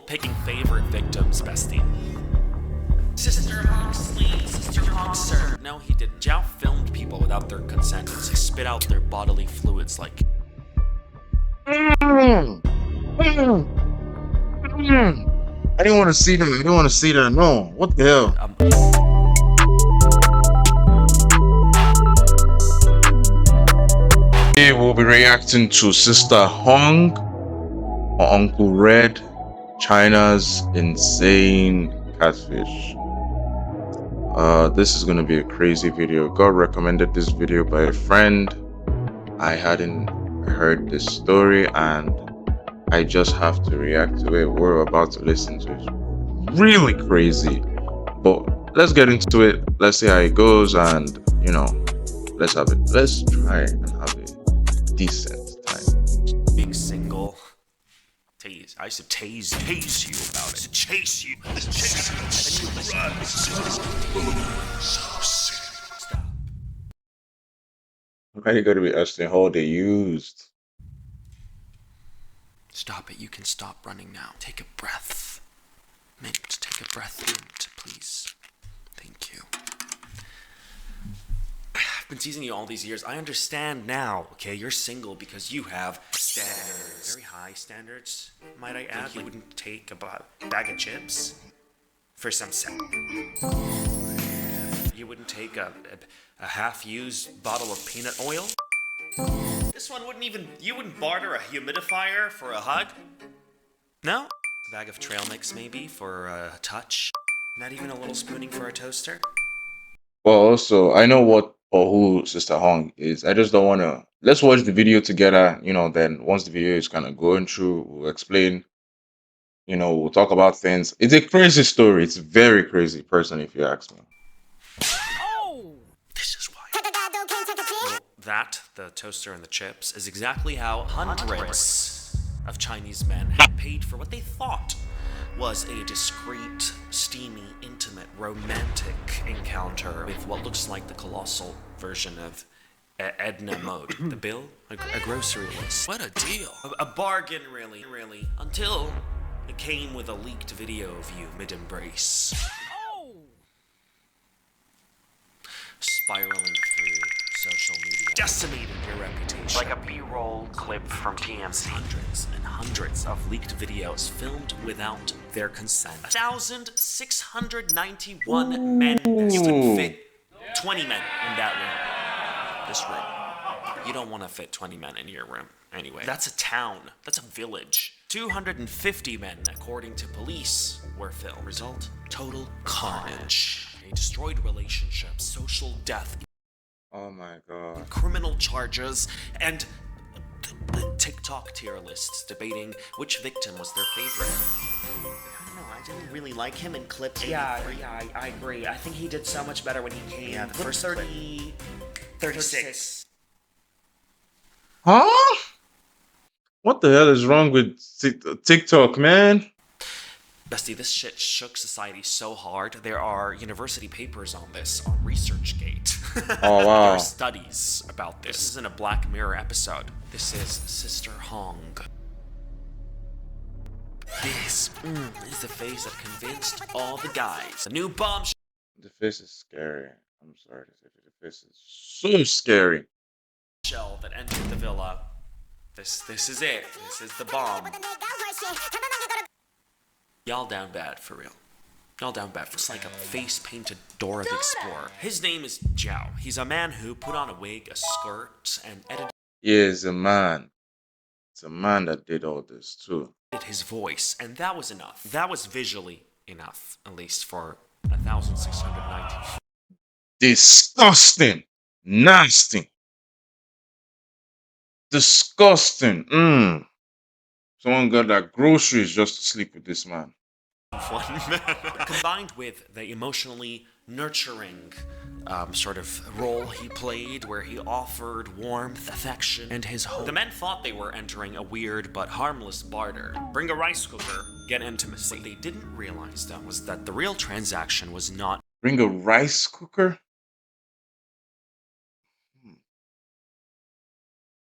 picking favorite victims, bestie. Sister Hawk sleep, Sister Hawk sir. No, he didn't. Zhao filmed people without their consent and spit out their bodily fluids like... I didn't want to see that. I didn't want to see that. No. What the hell? Today we'll be reacting to Sister Hong or Uncle Red, China's insane catfish. This is gonna be a crazy video. God recommended this video by a friend. I hadn't heard this story and I just have to react to it. We're about to listen to it. Really crazy. But let's get into it. Let's see how it goes, and you know, let's try and have a decent time. Being single. I used to tase you about it. Chase you. Chase you. And you run. Stop. Why you gotta be asking how they used? Stop it. You can stop running now. Take a breath. Mint, take a breath, Mint, please. Thank you. I've been teasing you all these years. I understand now, okay? You're single because you have standards. Very high standards, might I add. You wouldn't take a bag of chips for some sex. You wouldn't take a half-used bottle of peanut oil. This one you wouldn't barter a humidifier for a hug? No? A bag of trail mix maybe for a touch? Not even a little spooning for a toaster? Well, also, I know what or who Sister Hong is. I just don't want to. Let's watch the video together. You know, then once the video is kind of going through, we'll explain. You know, we'll talk about things. It's a crazy story. It's a very crazy person, if you ask me. Oh! This is why. Well, that, the toaster and the chips, is exactly how hundreds of Chinese men had paid for what they thought was a discreet, steamy, intimate, romantic encounter with what looks like the colossal version of Edna Mode. The bill? A grocery list. What a deal. A bargain, really, until it came with a leaked video of you mid-embrace. Oh! Spiraling through social media, decimating your reputation. Like a B-roll clip from TMZ. Hundreds and hundreds of leaked videos filmed without their consent. 1,691 men. You couldn't fit 20 men in that room. This room. You don't want to fit 20 men in your room anyway. That's a town. That's a village. 250 men, according to police, were filmed. Result? Total carnage. They destroyed relationships, social death. Oh my god. Criminal charges, and TikTok tier lists debating which victim was their favorite. I don't know, I didn't really like him in clip 83. Yeah, I agree. I think he did so much better when he came. Yeah, the first 36. Huh? What the hell is wrong with TikTok, man? Bestie, this shit shook society so hard. There are university papers on this on ResearchGate. Oh, wow. There are studies about this. This isn't a Black Mirror episode. This is Sister Hong. This is the face that convinced all the guys. The new bomb. The face is scary. I'm sorry to say, the face is so scary. Shell that entered the villa. This is it. This is the bomb. Y'all down bad, for real. Y'all down bad. It's like a face-painted Dora the Explorer. His name is Zhao. He's a man who put on a wig, a skirt, and edited... Yeah, it's a man. It's a man that did all this, too. ...his voice, and that was enough. That was visually enough, at least for 1,690. Disgusting. Nasty. Disgusting. Someone got that groceries just to sleep with this man. Combined with the emotionally nurturing sort of role he played, where he offered warmth, affection, and his hope. The men thought they were entering a weird but harmless barter. Bring a rice cooker, get intimacy. What they didn't realize, though, was that the real transaction was not... Bring a rice cooker?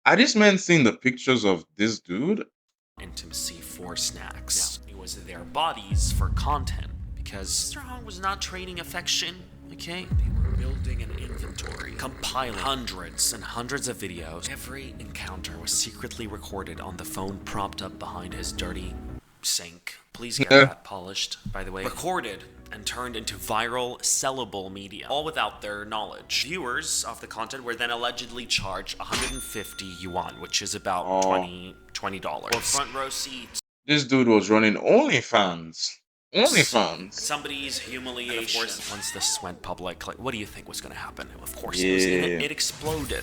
Are these men seeing the pictures of this dude? Intimacy for snacks. No, it was their bodies for content. Because Mr. Hong was not trading affection, okay? They were building an inventory, compiling hundreds and hundreds of videos. Every encounter was secretly recorded on the phone propped up behind his dirty sink. Please get that polished, by the way. Recorded and turned into viral, sellable media, all without their knowledge. Viewers of the content were then allegedly charged 150 yuan, which is about $20 for front row seats. This dude was running OnlyFans. OnlyFans. Somebody's humiliation. And of course, once this went public, like, what do you think was going to happen? Of course, it exploded.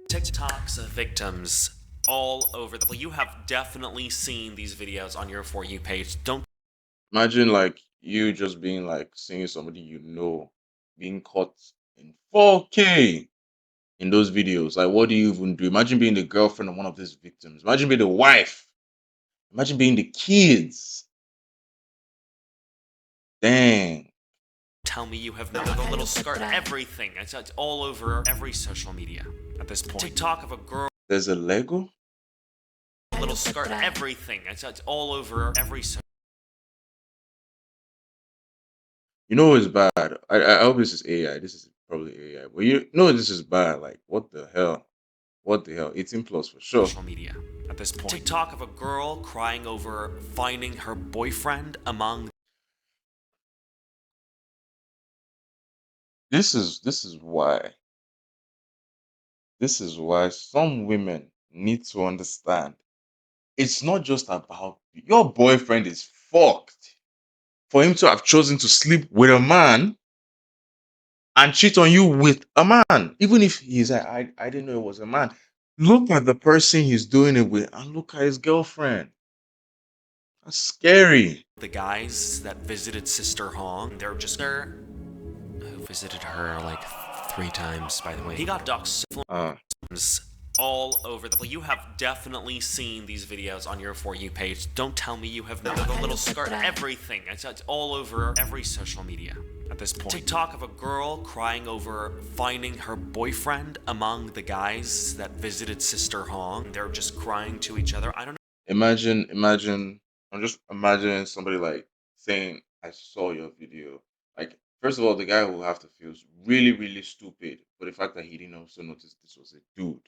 TikToks of victims all over the place. You have definitely seen these videos on your For You page. Don't imagine like you just being like seeing somebody you know being caught in 4K in those videos. Like, what do you even do? Imagine being the girlfriend of one of these victims. Imagine being the wife. Imagine being the kids. Dang. Tell me you have not. The little skirt, everything. It's all over every social media at this point. TikTok of a girl. There's a Lego? Little skirt, everything. It's all over every. You know it's bad. I hope this is AI. This is probably AI. But you know this is bad. Like, what the hell? What the hell? 18 plus for sure. Social media at this point. TikTok of a girl crying over finding her boyfriend among. This is why. This is why some women need to understand. It's not just about your boyfriend is fucked. For him to have chosen to sleep with a man and cheat on you with a man, even if he's like, I didn't know it was a man. Look at the person he's doing it with and look at his girlfriend. That's scary. The guys that visited Sister Hong, they're just there. Who visited her like 3 times, by the way. He got doxxed all over the place. You have definitely seen these videos on your For You page. Don't tell me you have not. The little skirt, everything. It's all over every social media at this point. TikTok of a girl crying over finding her boyfriend among the guys that visited Sister Hong. They're just crying to each other. I don't know. Imagine. I'm just imagining somebody like saying, I saw your video. Like, first of all, the guy will have to feel really, really stupid for the fact that he didn't also notice this was a dude.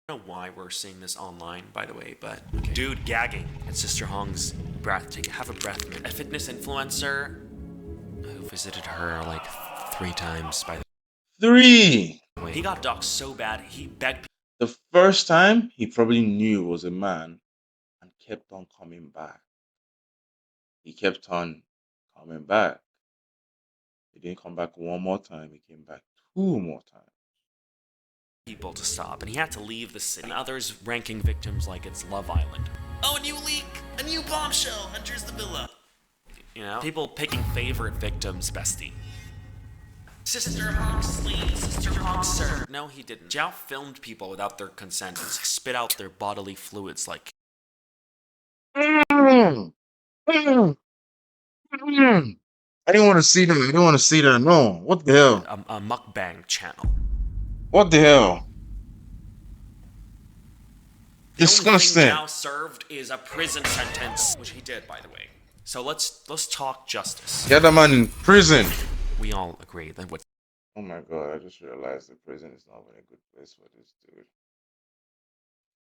I don't know why we're seeing this online, by the way, but dude gagging at Sister Hong's breath. Have a breath mint. A fitness influencer who visited her like 3 times, by the 3. way. He got doxxed so bad he begged. The first time he probably knew it was a man and kept on coming back. He kept on coming back. He didn't come back 1 more time. He came back 2 more times. People to stop, and he had to leave the city. And others ranking victims like it's Love Island. Oh, a new leak! A new bombshell enters the villa! You know? People picking favorite victims, bestie. Sister Hong sleep, Sister Hong sir. No, he didn't. Zhao filmed people without their consent and spit out their bodily fluids like. I didn't want to see that. I didn't want to see that. No. What the hell? A mukbang channel. What the hell? The Disgusting. only thing Zhao served is a prison sentence, which he did, by the way. So let's talk justice. Get that man in prison. We all agree that what. Oh my god! I just realized the prison is not a good place for this dude.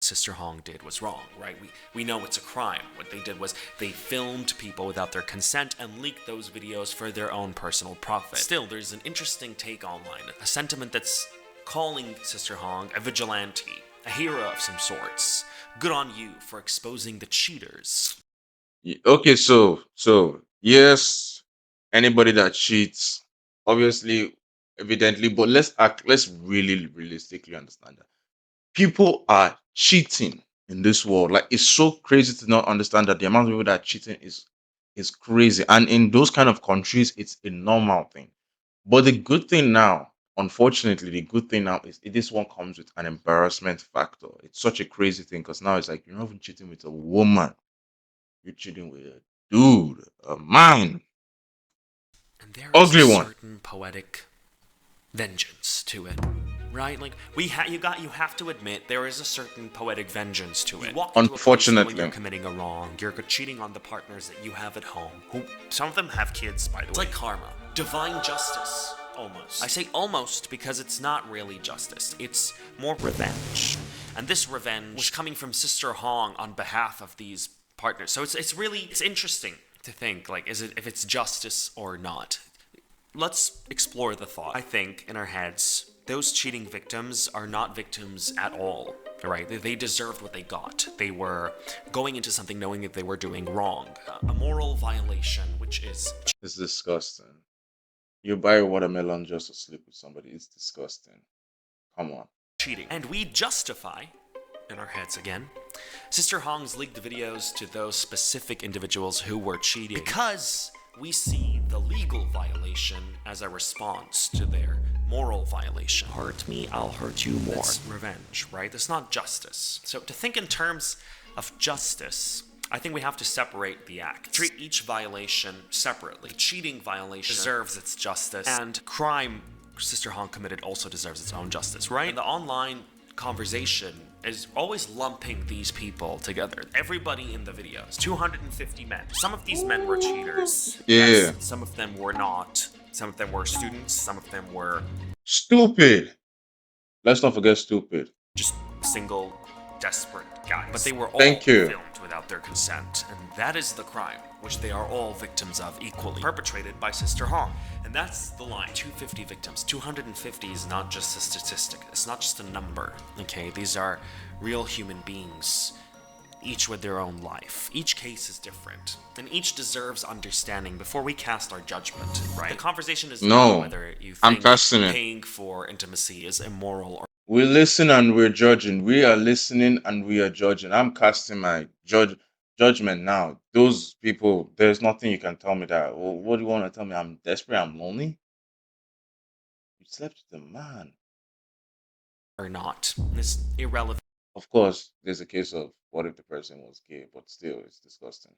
Sister Hong did was wrong, right? We know it's a crime. What they did was they filmed people without their consent and leaked those videos for their own personal profit. Still, there's an interesting take online, a sentiment that's calling Sister Hong a vigilante, a hero of some sorts. Good on you for exposing the cheaters. Okay, so yes, anybody that cheats, obviously, evidently, but let's really realistically understand that people are cheating in this world. Like, it's so crazy to not understand that the amount of people that are cheating is crazy, and in those kind of countries, it's a normal thing. But the good thing now, unfortunately, the good thing now is this one comes with an embarrassment factor. It's such a crazy thing because now it's like you're not even cheating with a woman. You're cheating with a dude, a man. And there Ugly is a one. certain poetic vengeance to it. right? Like you have to admit there is a certain poetic vengeance to it. You walk into a place when Unfortunately. you're committing a wrong, you're cheating on the partners that you have at home, who some of them have kids, by the way. It's like karma, divine justice, almost. I say almost because it's not really justice. It's more revenge, and this revenge was coming from Sister Hong on behalf of these partners. So it's interesting to think, like, if it's justice or not. Let's explore the thought. I think in our heads, those cheating victims are not victims at all, right? They deserved what they got. They were going into something knowing that they were doing wrong. A moral violation, which is It's disgusting. You buy a watermelon just to sleep with somebody. It's disgusting. Come on. cheating. And we justify, in our heads again, Sister Hong's leaked videos to those specific individuals who were cheating because we see the legal violation as a response to their moral violation. Hurt me, I'll hurt you more. It's revenge, right? It's not justice. So to think in terms of justice, I think we have to separate the acts. Treat each violation separately. Cheating violation deserves its justice, and crime Sister Hong committed also deserves its own justice, right? And the online conversation is always lumping these people together. Everybody in the videos, 250 men. Some of these men were cheaters. Yeah. Yes, some of them were not. Some of them were students. Some of them were Stupid. Let's not forget stupid. just single, desperate guys. But they were all Thank you. filmed without their consent, and that is the crime, which they are all victims of equally, perpetrated by Sister Hong. And that's the line. 250 victims. 250 is not just a statistic. It's not just a number, okay? These are real human beings, each with their own life. Each case is different, and each deserves understanding before we cast our judgment, right? The conversation is No, not whether you I'm think casting it. paying for intimacy is immoral or We listen and we're judging. We are listening and we are judging. I'm casting my judgment now. Those people, there's nothing you can tell me that. Well, what do you want to tell me? I'm desperate. I'm lonely. You slept with a man. not. It's irrelevant. Of course, there's a case of what if the person was gay, but still, it's disgusting.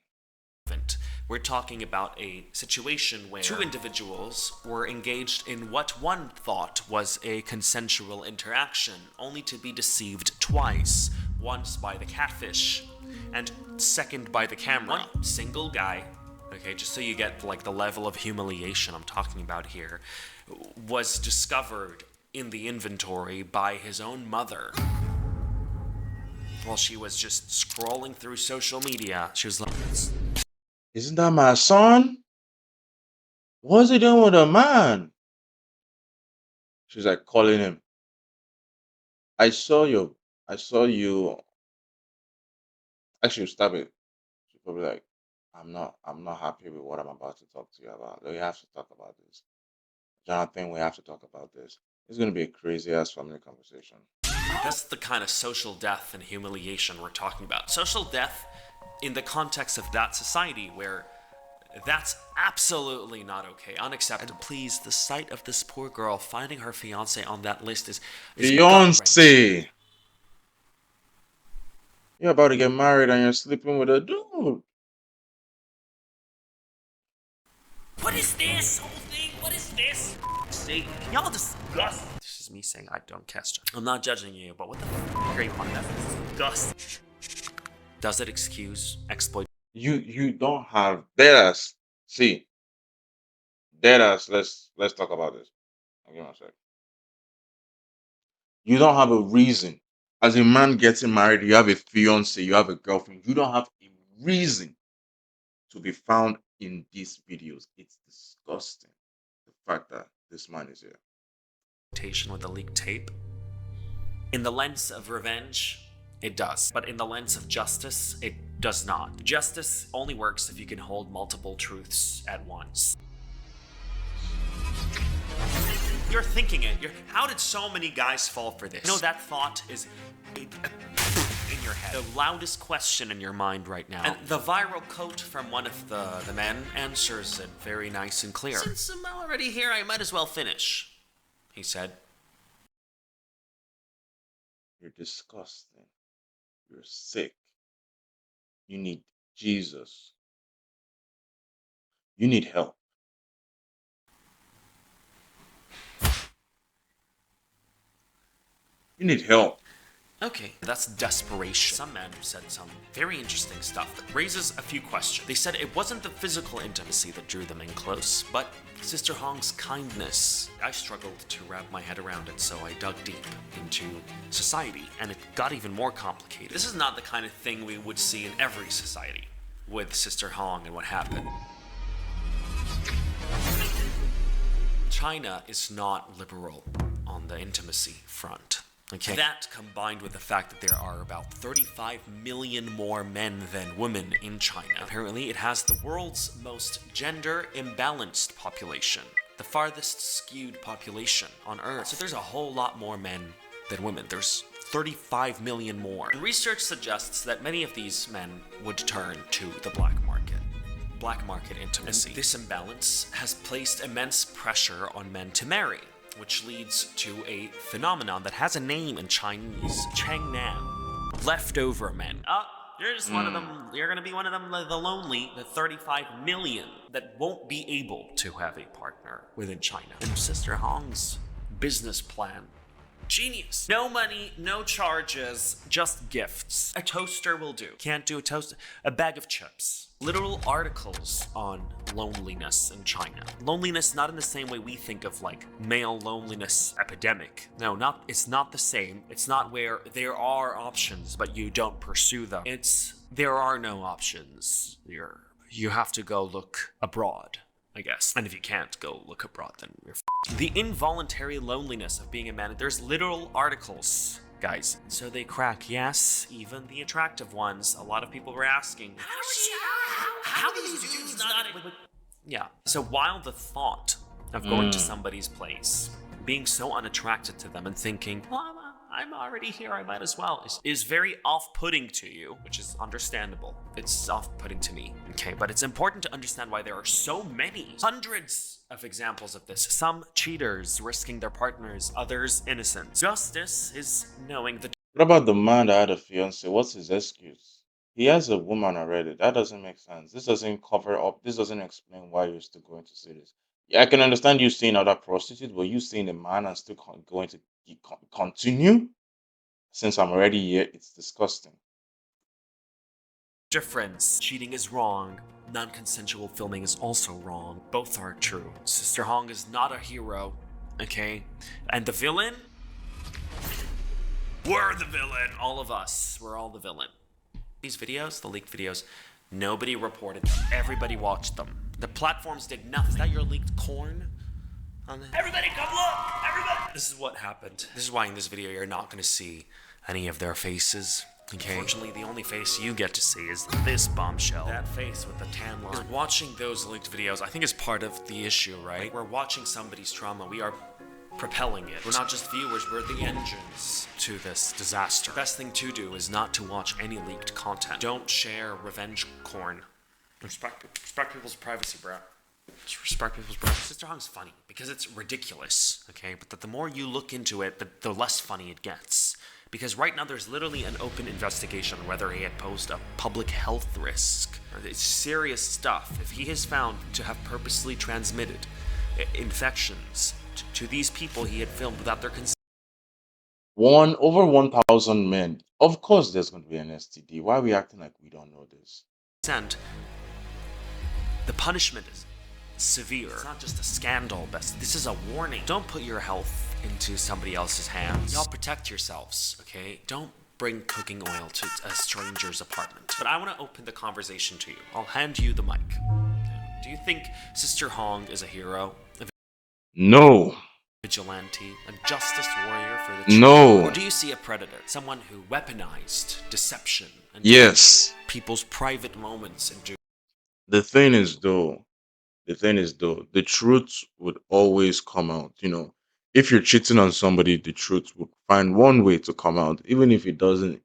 We're talking about a situation where two individuals were engaged in what one thought was a consensual interaction, only to be deceived twice. Once by the catfish, and second by the camera. One single guy, okay, just so you get like the level of humiliation I'm talking about here, was discovered in the inventory by his own mother. While she was just scrolling through social media, she was like, Isn't that my son? What's he doing with a man? She's like calling him. I saw you. Actually, stop it. She's probably like, I'm not happy with what I'm about to talk to you about. We have to talk about this. Jonathan, we have to talk about this. It's gonna be a crazy ass family conversation. that's the kind of social death and humiliation we're talking about. Social death in the context of that society where that's absolutely not okay, unacceptable. And please, the sight of this poor girl finding her fiance on that list is gut-wrenching. Beyonce, you're about to get married and you're sleeping with a dude. What is this whole thing? What is this? See, can y'all discuss? This is me saying I don't cast. I'm not judging you, but what the are you on? That's disgusting. Does it excuse exploit? You don't have deadass. See, deadass. Let's talk about this. I'll give me a sec. You don't have a reason. As a man getting married, you have a fiance, you have a girlfriend. You don't have a reason to be found in these videos. It's disgusting. The fact that this man is here. With the leaked tape. In the lens of revenge, it does. But in the lens of justice, it does not. Justice only works if you can hold multiple truths at once. You're thinking it. How did so many guys fall for this? You know, that thought is in your head. The loudest question in your mind right now. And the viral quote from one of the men answers it very nice and clear. Since I'm already here, I might as well finish, he said. You're disgusting. You're sick. You need Jesus. You need help. You need help. Okay, that's desperation. Some men said some very interesting stuff that raises a few questions. They said it wasn't the physical intimacy that drew them in close, but Sister Hong's kindness. I struggled to wrap my head around it, so I dug deep into society, and it got even more complicated. This is not the kind of thing we would see in every society with Sister Hong and what happened. China is not liberal on the intimacy front. Okay. That, combined with the fact that there are about 35 million more men than women in China. Apparently, it has the world's most gender imbalanced population, the farthest skewed population on Earth. So there's a whole lot more men than women. There's 35 million more. And research suggests that many of these men would turn to the black market. Black market intimacy. And this imbalance has placed immense pressure on men to marry, which leads to a phenomenon that has a name in Chinese, Chengnan, leftover men. You're just one of them, you're gonna be one of them, the lonely, the 35 million that won't be able to have a partner within China. And Sister Hong's business plan, genius. No money, no charges, just gifts. A toaster will do. Can't do a toaster. A bag of chips. Literal articles on loneliness in China. Loneliness not in the same way we think of like male loneliness epidemic. No, it's not the same. It's not where there are options but you don't pursue them. It's there are no options. You have to go look abroad, I guess. And if you can't go look abroad, then you're The involuntary loneliness of being a man. There's literal articles, guys. So they crack. Yes, even the attractive ones. A lot of people were asking, how do these dudes not... Yeah. So while the thought of going to somebody's place, being so unattracted to them and thinking, well, I'm already here, I might as well, is very off-putting to you, which is understandable. It's off-putting to me, okay? But it's important to understand why there are so many, hundreds of examples of this. Some cheaters risking their partners, others innocent. Justice is knowing the... What about the man that had a fiance? What's his excuse? He has a woman already. That doesn't make sense. This doesn't cover up. This doesn't explain why you're still going to say this. Yeah, I can understand you seeing other prostitutes, but you seeing a man and still going to continue? Since I'm already here, it's disgusting. difference. Cheating is wrong. Non-consensual filming is also wrong. Both are true. Sister Hong is not a hero, okay? And the villain? We're the villain. All of us. We're all the villain. These videos, the leaked videos, nobody reported them. Everybody watched them. The platforms did nothing. Is that your leaked corn? Everybody come look! Everybody! This is what happened. This is why in this video you're not going to see any of their faces. Okay. Unfortunately, the only face you get to see is this bombshell. That face with the tan line. Watching those leaked videos, I think, is part of the issue, right? Like, we're watching somebody's trauma. We are propelling it. We're not just viewers, we're the engines to this disaster. The best thing to do is not to watch any leaked content. Don't share revenge corn. Respect people's privacy, bro. Just respect people's privacy. Sister Hong's funny because it's ridiculous, okay? But the more you look into it, the less funny it gets. Because right now there's literally an open investigation on whether he had posed a public health risk. It's serious stuff. If he is found to have purposely transmitted infections to these people he had filmed without their consent. Over 1,000 men. Of course there's going to be an STD. Why are we acting like we don't know this? The punishment is severe. It's not just a scandal, this is a warning. Don't put your health into somebody else's hands. Y'all protect yourselves, okay? Don't bring cooking oil to a stranger's apartment. But I want to open the conversation to you. I'll hand you the mic. Do you think Sister Hong is a hero? No. Vigilante, a justice warrior for the truth? No. Or do you see a predator, someone who weaponized deception and yes, people's private moments and the thing is though, the truth would always come out. You know, if you're cheating on somebody, the truth would find one way to come out, even if it doesn't.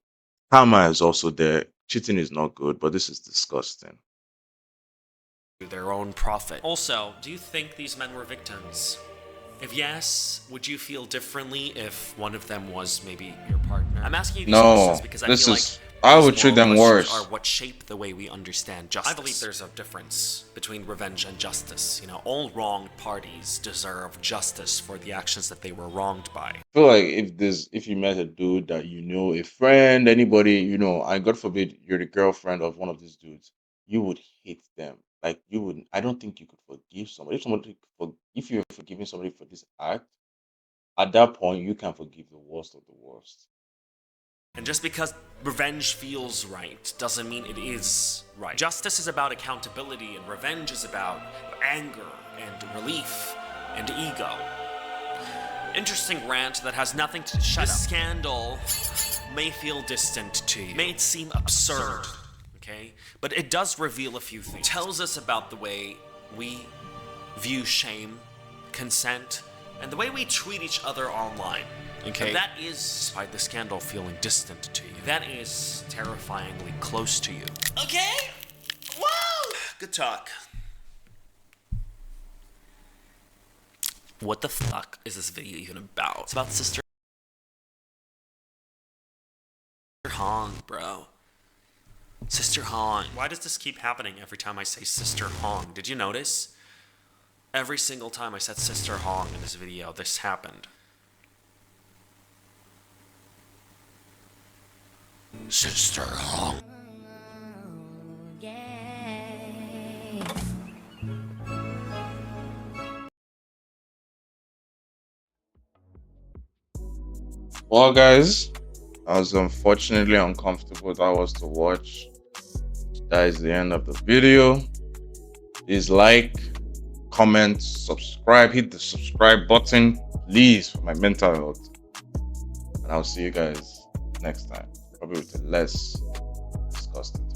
Karma is also there. Cheating is not good, but this is disgusting. Their own profit. Also, do you think these men were victims? If yes, would you feel differently if one of them was maybe your partner? I'm asking you these questions because I feel like I These would treat moral them questions worse. are what shape the way we understand justice. I believe there's a difference between revenge and justice. You know, all wronged parties deserve justice for the actions that they were wronged by. I feel like if you met a dude that you know, a friend, anybody, and God forbid you're the girlfriend of one of these dudes, you would hate them. Like you would. I don't think you could forgive somebody. If you're forgiving somebody for this act, at that point you can forgive the worst of the worst. And just because revenge feels right doesn't mean it is right. Justice is about accountability, and revenge is about anger and relief and ego. Interesting rant that has nothing to shut up. This scandal may feel distant to you, may seem absurd, okay? But it does reveal a few things. It tells us about the way we view shame, consent, and the way we treat each other online. Okay. And that is, despite the scandal feeling distant to you, that is terrifyingly close to you. Okay? Whoa! Good talk. What the fuck is this video even about? It's about Sister Hong, bro. Sister Hong. Why does this keep happening every time I say Sister Hong? Did you notice? Every single time I said Sister Hong in this video, this happened. Sister Hong. Well, guys, as unfortunately uncomfortable that was to watch, that is the end of the video. Please like, comment, subscribe, hit the subscribe button, please, for my mental health. And I'll see you guys next time, probably with a less disgusting